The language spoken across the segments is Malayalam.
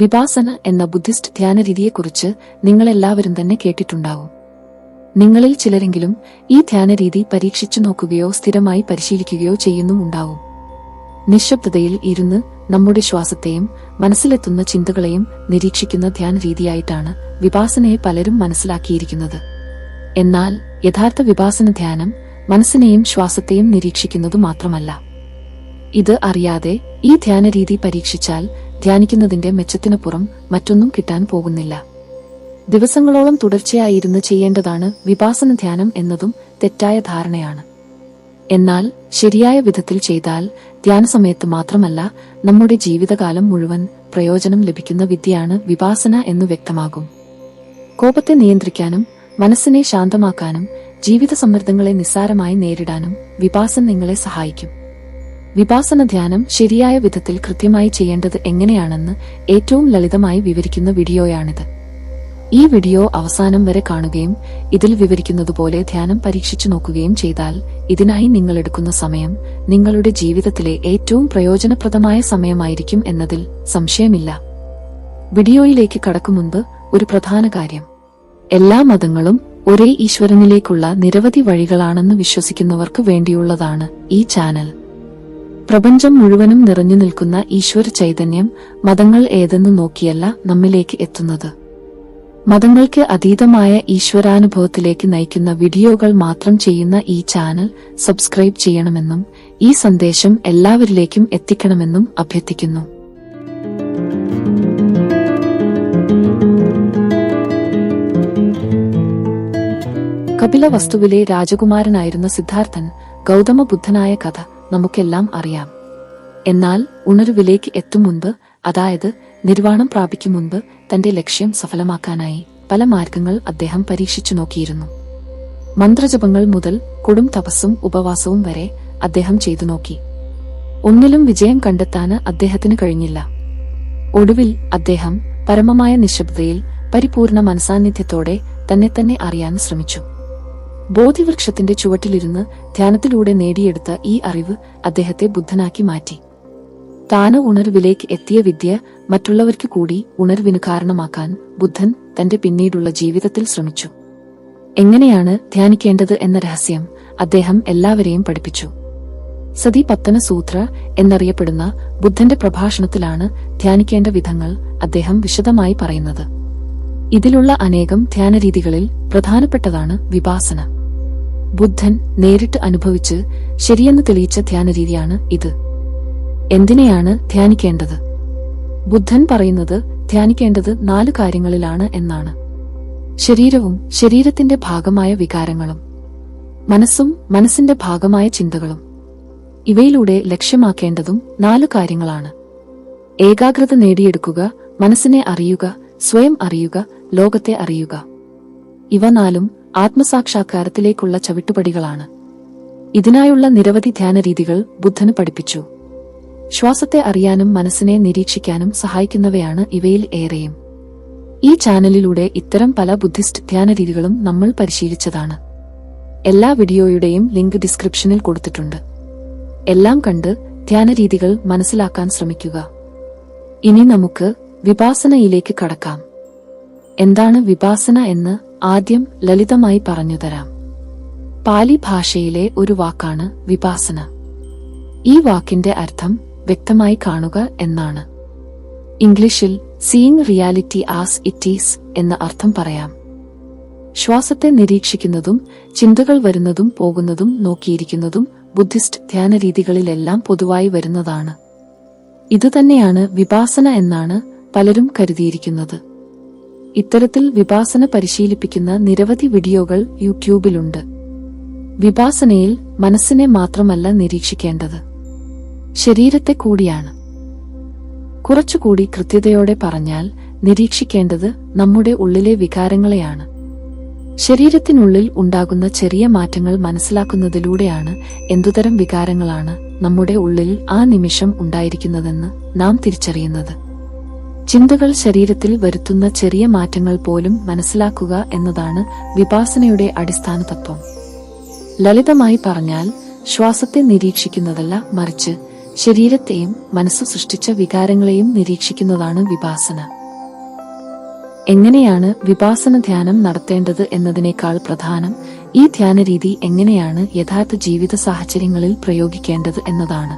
വിപാസന എന്ന ബുദ്ധിസ്റ്റ് ധ്യാനരീതിയെക്കുറിച്ച് നിങ്ങളെല്ലാവരും തന്നെ കേട്ടിട്ടുണ്ടാവും. നിങ്ങളിൽ ചിലരെങ്കിലും ഈ ധ്യാനരീതി പരീക്ഷിച്ചു നോക്കുകയോ സ്ഥിരമായി പരിശീലിക്കുകയോ ചെയ്യുന്നുമുണ്ടാവും. നിശ്ശബ്ദതയിൽ ഇരുന്ന് നമ്മുടെ ശ്വാസത്തെയും മനസ്സിലെത്തുന്ന ചിന്തകളെയും നിരീക്ഷിക്കുന്ന ധ്യാനരീതിയായിട്ടാണ് വിപാസനയെ പലരും മനസ്സിലാക്കിയിരിക്കുന്നത്. എന്നാൽ യഥാർത്ഥ വിപാസന ധ്യാനം മനസ്സിനെയും ശ്വാസത്തെയും നിരീക്ഷിക്കുന്നതു മാത്രമല്ല. ഇത് അറിയാതെ ഈ ധ്യാനരീതി പരീക്ഷിച്ചാൽ ധ്യാനിക്കുന്നതിന്റെ മെച്ചത്തിനപ്പുറം മറ്റൊന്നും കിട്ടാൻ പോകുന്നില്ല. ദിവസങ്ങളോളം തുടർച്ചയായിരുന്ന് ചെയ്യേണ്ടതാണ് വിപാസന ധ്യാനം എന്നതും തെറ്റായ ധാരണയാണ്. എന്നാൽ ശരിയായ വിധത്തിൽ ചെയ്താൽ ധ്യാനസമയത്ത് മാത്രമല്ല നമ്മുടെ ജീവിതകാലം മുഴുവൻ പ്രയോജനം ലഭിക്കുന്ന വിദ്യയാണ് വിപാസന എന്നു വ്യക്തമാകും. കോപത്തെ നിയന്ത്രിക്കാനും മനസ്സിനെ ശാന്തമാക്കാനും ജീവിത സമ്മർദ്ദങ്ങളെ നിസ്സാരമായി നേരിടാനും വിപാസന നിങ്ങളെ സഹായിക്കും. വിപാസന ധ്യാനം ശരിയായ വിധത്തിൽ കൃത്യമായി ചെയ്യേണ്ടത് എങ്ങനെയാണെന്ന് ഏറ്റവും ലളിതമായി വിവരിക്കുന്ന വീഡിയോയാണിത്. ഈ വീഡിയോ അവസാനം വരെ കാണുകയും ഇതിൽ വിവരിക്കുന്നതുപോലെ ധ്യാനം പരീക്ഷിച്ചു നോക്കുകയും ചെയ്താൽ ഇതിനായി നിങ്ങളെടുക്കുന്ന സമയം നിങ്ങളുടെ ജീവിതത്തിലെ ഏറ്റവും പ്രയോജനപ്രദമായ സമയമായിരിക്കും എന്നതിൽ സംശയമില്ല. വീഡിയോയിലേക്ക് കടക്കും മുൻപ് ഒരു പ്രധാന കാര്യം: എല്ലാ മതങ്ങളും ഒരേ ഈശ്വരനിലേക്കുള്ള നിരവധി വഴികളാണെന്ന് വിശ്വസിക്കുന്നവർക്ക് വേണ്ടിയുള്ളതാണ് ഈ ചാനൽ. പ്രപഞ്ചം മുഴുവനും നിറഞ്ഞു നിൽക്കുന്ന ഈശ്വര ചൈതന്യം മതങ്ങൾ ഏതെന്ന് നോക്കിയല്ല നമ്മിലേക്ക് എത്തുന്നത്. മതങ്ങൾക്ക് അതീതമായ ഈശ്വരാനുഭവത്തിലേക്ക് നയിക്കുന്ന വീഡിയോകൾ മാത്രം ചെയ്യുന്ന ഈ ചാനൽ സബ്സ്ക്രൈബ് ചെയ്യണമെന്നും ഈ സന്ദേശം എല്ലാവരിലേക്കും എത്തിക്കണമെന്നും അഭ്യർത്ഥിക്കുന്നു. കപിലവസ്തുവിലെ രാജകുമാരനായിരുന്ന സിദ്ധാർത്ഥൻ ഗൗതമ ബുദ്ധനായ കഥ നമുക്കെല്ലാം അറിയാം. എന്നാൽ ഉണർവിലേക്ക് എത്തും മുൻപ്, അതായത് നിർവാണം പ്രാപിക്കും മുൻപ്, തന്റെ ലക്ഷ്യം സഫലമാക്കാനായി പല മാർഗങ്ങൾ അദ്ദേഹം പരീക്ഷിച്ചു നോക്കിയിരുന്നു. മന്ത്രജപങ്ങൾ മുതൽ കൊടും തപസ്സും ഉപവാസവും വരെ അദ്ദേഹം ചെയ്തു നോക്കി. ഒന്നിലും വിജയം കണ്ടെത്താൻ അദ്ദേഹത്തിന് കഴിഞ്ഞില്ല. ഒടുവിൽ അദ്ദേഹം പരമമായ നിശബ്ദതയിൽ പരിപൂർണ മനസാന്നിധ്യത്തോടെ തന്നെ അറിയാൻ ശ്രമിച്ചു. ബോധിവൃക്ഷത്തിന്റെ ചുവട്ടിലിരുന്ന് ധ്യാനത്തിലൂടെ നേടിയെടുത്ത ഈ അറിവ് അദ്ദേഹത്തെ ബുദ്ധനാക്കി മാറ്റി. താന് ഉണർവിലേക്ക് എത്തിയ വിദ്യ മറ്റുള്ളവർക്ക് കൂടി ഉണർവിന് കാരണമാക്കാൻ ബുദ്ധൻ തന്റെ പിന്നീടുള്ള ജീവിതത്തിൽ ശ്രമിച്ചു. എങ്ങനെയാണ് ധ്യാനിക്കേണ്ടത് എന്ന രഹസ്യം അദ്ദേഹം എല്ലാവരെയും പഠിപ്പിച്ചു. സതിപത്തന സൂത്ര എന്നറിയപ്പെടുന്ന ബുദ്ധന്റെ പ്രഭാഷണത്തിലാണ് ധ്യാനിക്കേണ്ട വിധങ്ങൾ അദ്ദേഹം വിശദമായി പറയുന്നത്. ഇതിലുള്ള അനേകം ധ്യാനരീതികളിൽ പ്രധാനപ്പെട്ടതാണ് വിപാസന. ബുദ്ധൻ നേരിട്ട് അനുഭവിച്ച് ശരിയെന്ന് തെളിയിച്ച ധ്യാനരീതിയാണ് ഇത്. എന്തിനെയാണ് ധ്യാനിക്കേണ്ടത്? ബുദ്ധൻ പറയുന്നത് ധ്യാനിക്കേണ്ടത് 4 കാര്യങ്ങളിലാണ് എന്നാണ്. ശരീരവും ശരീരത്തിന്റെ ഭാഗമായ വികാരങ്ങളും, മനസ്സും മനസ്സിന്റെ ഭാഗമായ ചിന്തകളും. ഇവയിലൂടെ ലക്ഷ്യമാക്കേണ്ടതും 4 കാര്യങ്ങളാണ്: ഏകാഗ്രത നേടിയെടുക്കുക, മനസ്സിനെ അറിയുക, സ്വയം അറിയുക, ലോകത്തെ അറിയുക. ഇവ 4ഉം ആത്മസാക്ഷാത്കാരത്തിലേക്കുള്ള ചവിട്ടുപടികളാണ്. ഇതിനായുള്ള നിരവധി ധ്യാനരീതികൾ ബുദ്ധന് പഠിപ്പിച്ചു. ശ്വാസത്തെ അറിയാനും മനസ്സിനെ നിരീക്ഷിക്കാനും സഹായിക്കുന്നവയാണ് ഇവയിൽ ഏറെയും. ഈ ചാനലിലൂടെ ഇത്തരം പല ബുദ്ധിസ്റ്റ് ധ്യാനരീതികളും നമ്മൾ പരിശീലിച്ചതാണ്. എല്ലാ വീഡിയോയുടെയും ലിങ്ക് ഡിസ്ക്രിപ്ഷനിൽ കൊടുത്തിട്ടുണ്ട്. എല്ലാം കണ്ട് ധ്യാനരീതികൾ മനസ്സിലാക്കാൻ ശ്രമിക്കുക. ഇനി നമുക്ക് വിപാസനയിലേക്ക് കടക്കാം. എന്താണ് വിപാസന എന്ന് ആദ്യം ലളിതമായി പറഞ്ഞുതരാം. പാലി ഭാഷയിലെ ഒരു വാക്കാണ് വിപാസന. ഈ വാക്കിന്റെ അർത്ഥം വ്യക്തമായി കാണുക എന്നാണ്. ഇംഗ്ലീഷിൽ seeing reality as it is എന്ന അർത്ഥം പറയാം. ശ്വാസത്തെ നിരീക്ഷിക്കുന്നതും ചിന്തകൾ വരുന്നതും പോകുന്നതും നോക്കിയിരിക്കുന്നതും ബുദ്ധിസ്റ്റ് ധ്യാനരീതികളിലെല്ലാം പൊതുവായി വരുന്നതാണ്. ഇതുതന്നെയാണ് വിപാസന എന്നാണ് പലരും കരുതിയിരിക്കുന്നത്. ഇത്തരത്തിൽ വിപാസന പരിശീലിപ്പിക്കുന്ന നിരവധി വീഡിയോകൾ യൂട്യൂബിലുണ്ട്. വിപാസനയിൽ മനസ്സിനെ മാത്രമല്ല നിരീക്ഷിക്കേണ്ടത്, ശരീരത്തെ കൂടിയാണ്. കുറച്ചുകൂടി കൃത്യതയോടെ പറഞ്ഞാൽ നിരീക്ഷിക്കേണ്ടത് നമ്മുടെ ഉള്ളിലെ വികാരങ്ങളെയാണ്. ശരീരത്തിനുള്ളിൽ ഉണ്ടാകുന്ന ചെറിയ മാറ്റങ്ങൾ മനസ്സിലാക്കുന്നതിലൂടെയാണ് എന്തുതരം വികാരങ്ങളാണ് നമ്മുടെ ഉള്ളിൽ ആ നിമിഷം ഉണ്ടായിരിക്കുന്നതെന്ന് നാം തിരിച്ചറിയുന്നത്. ചിന്തകൾ ശരീരത്തിൽ വരുത്തുന്ന ചെറിയ മാറ്റങ്ങൾ പോലും മനസ്സിലാക്കുക എന്നതാണ് വിപാസനയുടെ അടിസ്ഥാന തത്വം. ലളിതമായി പറഞ്ഞാൽ ശ്വാസത്തെ നിരീക്ഷിക്കുന്നതല്ല, മറിച്ച് ശരീരത്തെയും മനസ്സു സൃഷ്ടിച്ച വികാരങ്ങളെയും നിരീക്ഷിക്കുന്നതാണ് വിപാസന. എങ്ങനെയാണ് വിപാസന ധ്യാനം നടത്തേണ്ടത് എന്നതിനേക്കാൾ പ്രധാനം ഈ ധ്യാനരീതി എങ്ങനെയാണ് യഥാർത്ഥ ജീവിത സാഹചര്യങ്ങളിൽ പ്രയോഗിക്കേണ്ടത് എന്നതാണ്.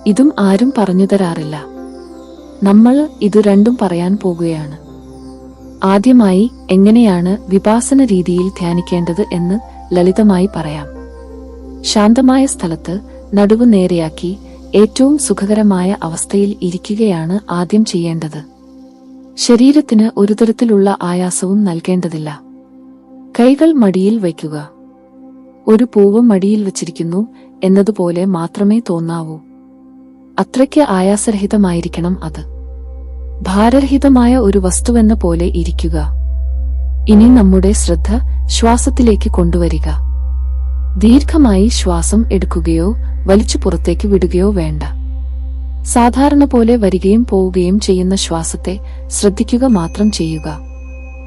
ഇതും ആരും പറഞ്ഞുതരാറില്ല. നമ്മൾ ഇതു രണ്ടും പറയാൻ പോകുകയാണ്. ആദ്യമായി എങ്ങനെയാണ് വിപാസന രീതിയിൽ ധ്യാനിക്കേണ്ടത് എന്ന് ലളിതമായി പറയാം. ശാന്തമായ സ്ഥലത്ത് നടുവ് നേരെയാക്കി ഏറ്റവും സുഖകരമായ അവസ്ഥയിൽ ഇരിക്കുകയാണ് ആദ്യം ചെയ്യേണ്ടത്. ശരീരത്തിന് ഒരു തരത്തിലുള്ള ആയാസവും നൽകേണ്ടതില്ല. കൈകൾ മടിയിൽ വയ്ക്കുക. ഒരു പൂവ് മടിയിൽ വച്ചിരിക്കുന്നു എന്നതുപോലെ മാത്രമേ തോന്നാവൂ. അത്രയ്ക്ക് ആയാസരഹിതമായിരിക്കണം അത്. ഭാരരഹിതമായ ഒരു വസ്തുവെന്ന പോലെ ഇരിക്കുക. ഇനി നമ്മുടെ ശ്രദ്ധ ശ്വാസത്തിലേക്ക് കൊണ്ടുവരിക. ദീർഘമായി ശ്വാസം എടുക്കുകയോ വലിച്ചു പുറത്തേക്ക് വിടുകയോ വേണ്ട. സാധാരണ പോലെ വരികയും പോവുകയും ചെയ്യുന്ന ശ്വാസത്തെ ശ്രദ്ധിക്കുക മാത്രം ചെയ്യുക.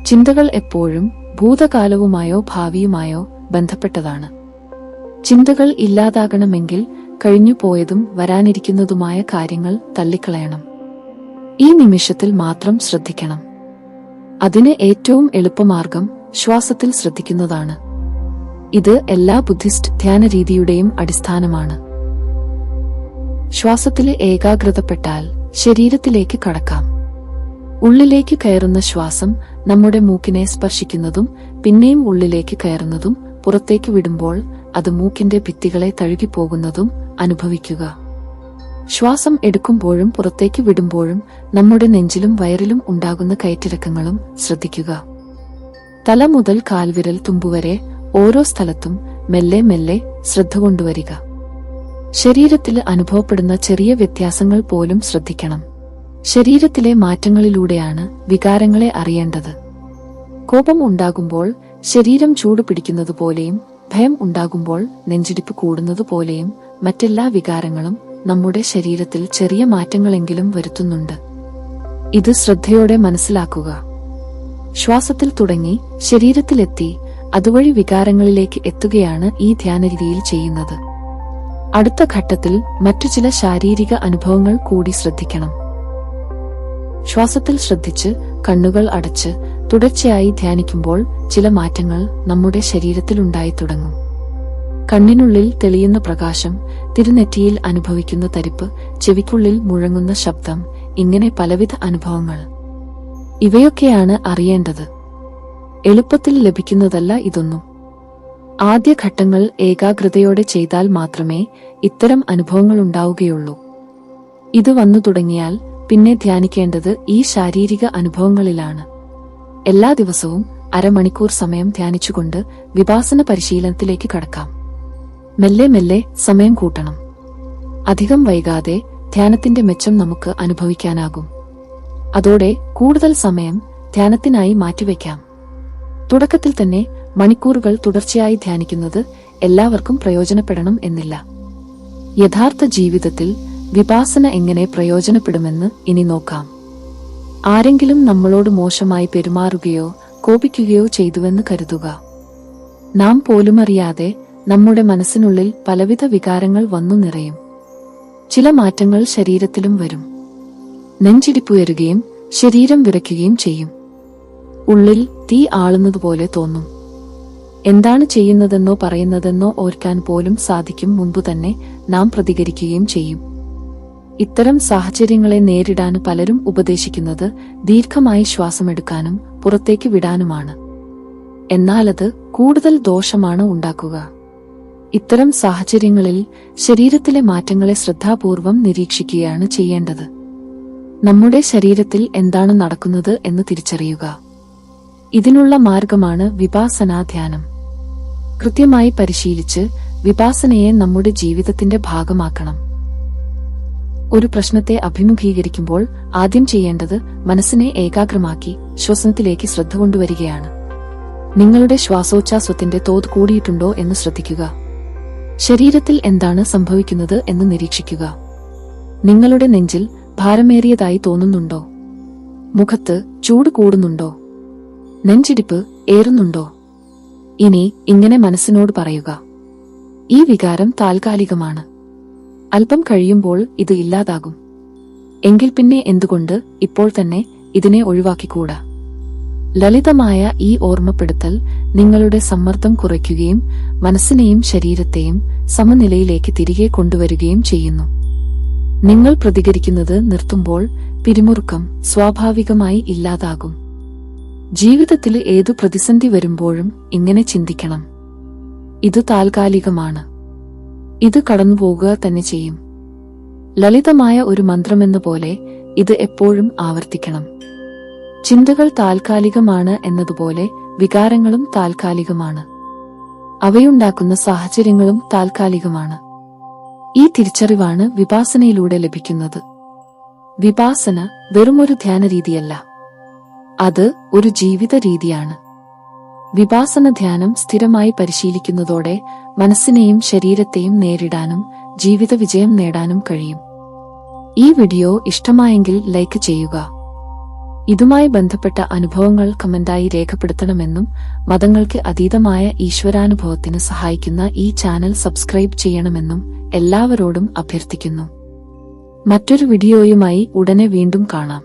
ചിന്തകൾ എപ്പോഴും ഭൂതകാലവുമായോ ഭാവിയുമായോ ബന്ധപ്പെട്ടതാണ്. ചിന്തകൾ ഇല്ലാതാകണമെങ്കിൽ കഴിഞ്ഞുപോയതും വരാനിരിക്കുന്നതുമായ കാര്യങ്ങൾ തള്ളിക്കളയണം. ഈ നിമിഷത്തിൽ മാത്രം ശ്രദ്ധിക്കണം. അതിന് ഏറ്റവും എളുപ്പമാർഗം ശ്വാസത്തിൽ ശ്രദ്ധിക്കുന്നതാണ്. ഇത് എല്ലാ ബുദ്ധിസ്റ്റ് ധ്യാനരീതിയുടെയും അടിസ്ഥാനമാണ്. ശ്വാസത്തിൽ ഏകാഗ്രതപ്പെട്ടാൽ ശരീരത്തിലേക്ക് കടക്കാം. ഉള്ളിലേക്ക് കയറുന്ന ശ്വാസം നമ്മുടെ മൂക്കിനെ സ്പർശിക്കുന്നതും പിന്നെയും ഉള്ളിലേക്ക് കയറുന്നതും പുറത്തേക്ക് വിടുമ്പോൾ അത് മൂക്കിന്റെ ഭിത്തികളെ തഴുകിപ്പോകുന്നതും അനുഭവിക്കുക. ശ്വാസം എടുക്കുമ്പോഴും പുറത്തേക്ക് വിടുമ്പോഴും നമ്മുടെ നെഞ്ചിലും വയറിലും ഉണ്ടാകുന്ന കയറ്റിറക്കങ്ങളും ശ്രദ്ധിക്കുക. തല മുതൽ കാൽവിരൽ തുമ്പുവരെ ഓരോ സ്ഥലത്തും മെല്ലെ മെല്ലെ ശ്രദ്ധ കൊണ്ടുവരിക. ശരീരത്തിൽ അനുഭവപ്പെടുന്ന ചെറിയ വ്യത്യാസങ്ങൾ പോലും ശ്രദ്ധിക്കണം. ശരീരത്തിലെ മാറ്റങ്ങളിലൂടെയാണ് വികാരങ്ങളെ അറിയേണ്ടത്. കോപം ഉണ്ടാകുമ്പോൾ ശരീരം ചൂട് പിടിക്കുന്നതുപോലെയും ഭയം ഉണ്ടാകുമ്പോൾ നെഞ്ചിടിപ്പ് കൂടുന്നതുപോലെയും മറ്റെല്ലാ വികാരങ്ങളും നമ്മുടെ ശരീരത്തിൽ ചെറിയ മാറ്റങ്ങളെങ്കിലും വരുത്തുന്നുണ്ട്. ഇത് ശ്രദ്ധയോടെ മനസ്സിലാക്കുക. ശ്വാസത്തിൽ തുടങ്ങി ശരീരത്തിലെത്തി അതുവഴി വികാരങ്ങളിലേക്ക് എത്തുകയാണ് ഈ ധ്യാനരീതിയിൽ ചെയ്യുന്നത്. അടുത്ത ഘട്ടത്തിൽ മറ്റു ചില ശാരീരിക അനുഭവങ്ങൾ കൂടി ശ്രദ്ധിക്കണം. ശ്വാസത്തിൽ ശ്രദ്ധിച്ച് കണ്ണുകൾ അടച്ച് തുടർച്ചയായി ധ്യാനിക്കുമ്പോൾ ചില മാറ്റങ്ങൾ നമ്മുടെ ശരീരത്തിൽ ഉണ്ടായി തുടങ്ങും. കണ്ണിനുള്ളിൽ തെളിയുന്ന പ്രകാശം, തിരുനെറ്റിയിൽ അനുഭവിക്കുന്ന തരിപ്പ്, ചെവിക്കുള്ളിൽ മുഴങ്ങുന്ന ശബ്ദം, ഇങ്ങനെ പലവിധ അനുഭവങ്ങൾ. ഇവയൊക്കെയാണ് അറിയേണ്ടത്. എളുപ്പത്തിൽ ലഭിക്കുന്നതല്ല ഇതൊന്നും. ആദ്യഘട്ടങ്ങൾ ഏകാഗ്രതയോടെ ചെയ്താൽ മാത്രമേ ഇത്തരം അനുഭവങ്ങൾ ഉണ്ടാവുകയുള്ളൂ. ഇത് വന്നു തുടങ്ങിയാൽ പിന്നെ ധ്യാനിക്കേണ്ടത് ഈ ശാരീരിക അനുഭവങ്ങളിലാണ്. എല്ലാ ദിവസവും അരമണിക്കൂർ സമയം ധ്യാനിച്ചുകൊണ്ട് വിപാസന പരിശീലനത്തിലേക്ക് കടക്കാം. മെല്ലെ മെല്ലെ സമയം കൂട്ടണം. അധികം വൈകാതെ ധ്യാനത്തിന്റെ മെച്ചം നമുക്ക് അനുഭവിക്കാനാകും. അതോടെ കൂടുതൽ സമയം ധ്യാനത്തിനായി മാറ്റിവെക്കാം. തുടക്കത്തിൽ തന്നെ മണിക്കൂറുകൾ തുടർച്ചയായി ധ്യാനിക്കുന്നത് എല്ലാവർക്കും പ്രയോജനപ്പെടണം എന്നില്ല. യഥാർത്ഥ ജീവിതത്തിൽ വിപാസന എങ്ങനെ പ്രയോജനപ്പെടുമെന്ന് ഇനി നോക്കാം. ആരെങ്കിലും നമ്മളോട് മോശമായി പെരുമാറുകയോ കോപിക്കുകയോ ചെയ്തുവെന്ന് കരുതുക. നാം പോലുമറിയാതെ നമ്മുടെ മനസ്സിനുള്ളിൽ പലവിധ വികാരങ്ങൾ വന്നു നിറയും. ചില മാറ്റങ്ങൾ ശരീരത്തിലും വരും. നെഞ്ചിടിപ്പുയരുകയും ശരീരം വിറയ്ക്കുകയും ചെയ്യും. ഉള്ളിൽ തീ ആളുന്നതുപോലെ തോന്നും. എന്താണ് ചെയ്യുന്നതെന്നോ പറയുന്നതെന്നോ ഓർക്കാൻ പോലും സാധിക്കും മുൻപ് തന്നെ നാം പ്രതികരിക്കുകയും ചെയ്യും. ഇത്തരം സാഹചര്യങ്ങളെ നേരിടാൻ പലരും ഉപദേശിക്കുന്നത് ദീർഘമായി ശ്വാസമെടുക്കാനും പുറത്തേക്ക് വിടാനുമാണ്. എന്നാലത് കൂടുതൽ ദോഷമാണ് ഉണ്ടാക്കുക. ഇത്തരം സാഹചര്യങ്ങളിൽ ശരീരത്തിലെ മാറ്റങ്ങളെ ശ്രദ്ധാപൂർവം നിരീക്ഷിക്കുകയാണ് ചെയ്യേണ്ടത്. നമ്മുടെ ശരീരത്തിൽ എന്താണ് നടക്കുന്നത് എന്ന് തിരിച്ചറിയുക. ഇതിനുള്ള മാർഗമാണ് വിപാസനാ ധ്യാനം. കൃത്യമായി പരിശീലിച്ച് വിപാസനയെ നമ്മുടെ ജീവിതത്തിന്റെ ഭാഗമാക്കണം. ഒരു പ്രശ്നത്തെ അഭിമുഖീകരിക്കുമ്പോൾ ആദ്യം ചെയ്യേണ്ടത് മനസ്സിനെ ഏകാഗ്രമാക്കി ശ്വസനത്തിലേക്ക് ശ്രദ്ധ കൊണ്ടുവരികയാണ്. നിങ്ങളുടെ ശ്വാസോച്ഛ്വാസത്തിന്റെ തോത് കൂടിയിട്ടുണ്ടോ എന്ന് ശ്രദ്ധിക്കുക. ശരീരത്തിൽ എന്താണ് സംഭവിക്കുന്നത് എന്ന് നിരീക്ഷിക്കുക. നിങ്ങളുടെ നെഞ്ചിൽ ഭാരമേറിയതായി തോന്നുന്നുണ്ടോ? മുഖത്ത് ചൂട് കൂടുന്നുണ്ടോ? നെഞ്ചിടിപ്പ് ഏറുന്നുണ്ടോ? ഇനി ഇങ്ങനെ മനസ്സിനോട് പറയുക, ഈ വികാരം താൽക്കാലികമാണ്. അല്പം കഴിയുമ്പോൾ ഇത് ഇല്ലാതാകും. എങ്കിൽ പിന്നെ എന്തുകൊണ്ട് ഇപ്പോൾ തന്നെ ഇതിനെ ഒഴിവാക്കിക്കൂടാ? ലളിതമായ ഈ ഓർമ്മപ്പെടുത്തൽ നിങ്ങളുടെ സമ്മർദ്ദം കുറയ്ക്കുകയും മനസ്സിനെയും ശരീരത്തെയും സമനിലയിലേക്ക് തിരികെ കൊണ്ടുവരികയും ചെയ്യുന്നു. നിങ്ങൾ പ്രതികരിക്കുന്നത് നിർത്തുമ്പോൾ പിരിമുറുക്കം സ്വാഭാവികമായി ഇല്ലാതാകും. ജീവിതത്തിൽ ഏതു പ്രതിസന്ധി വരുമ്പോഴും ഇങ്ങനെ ചിന്തിക്കണം: ഇത് താൽക്കാലികമാണ്, ഇത് കടന്നുപോകുക തന്നെ ചെയ്യും. ലളിതമായ ഒരു മന്ത്രമെന്ന പോലെ ഇത് എപ്പോഴും ആവർത്തിക്കണം. ചിന്തകൾ താൽക്കാലികമാണ് എന്നതുപോലെ വികാരങ്ങളും താൽക്കാലികമാണ്. അവയുണ്ടാക്കുന്ന സാഹചര്യങ്ങളും താൽക്കാലികമാണ്. ഈ തിരിച്ചറിവാണ് വിപാസനയിലൂടെ ലഭിക്കുന്നത്. വിപാസന വെറുമൊരു ധ്യാനരീതിയല്ല, അത് ഒരു ജീവിത രീതിയാണ്. വിപാസന ധ്യാനം സ്ഥിരമായി പരിശീലിക്കുന്നതോടെ മനസ്സിനെയും ശരീരത്തെയും നേരിടാനും ജീവിത വിജയം നേടാനും കഴിയും. ഈ വീഡിയോ ഇഷ്ടമായെങ്കിൽ ലൈക്ക് ചെയ്യുക. ഇതുമായി ബന്ധപ്പെട്ട അനുഭവങ്ങൾ കമന്റായി രേഖപ്പെടുത്തണമെന്നും മതങ്ങൾക്ക് അതീതമായ ഈശ്വരാനുഭവത്തിന് സഹായിക്കുന്ന ഈ ചാനൽ സബ്സ്ക്രൈബ് ചെയ്യണമെന്നും എല്ലാവരോടും അഭ്യർത്ഥിക്കുന്നു. മറ്റൊരു വീഡിയോയുമായി ഉടനെ വീണ്ടും കാണാം.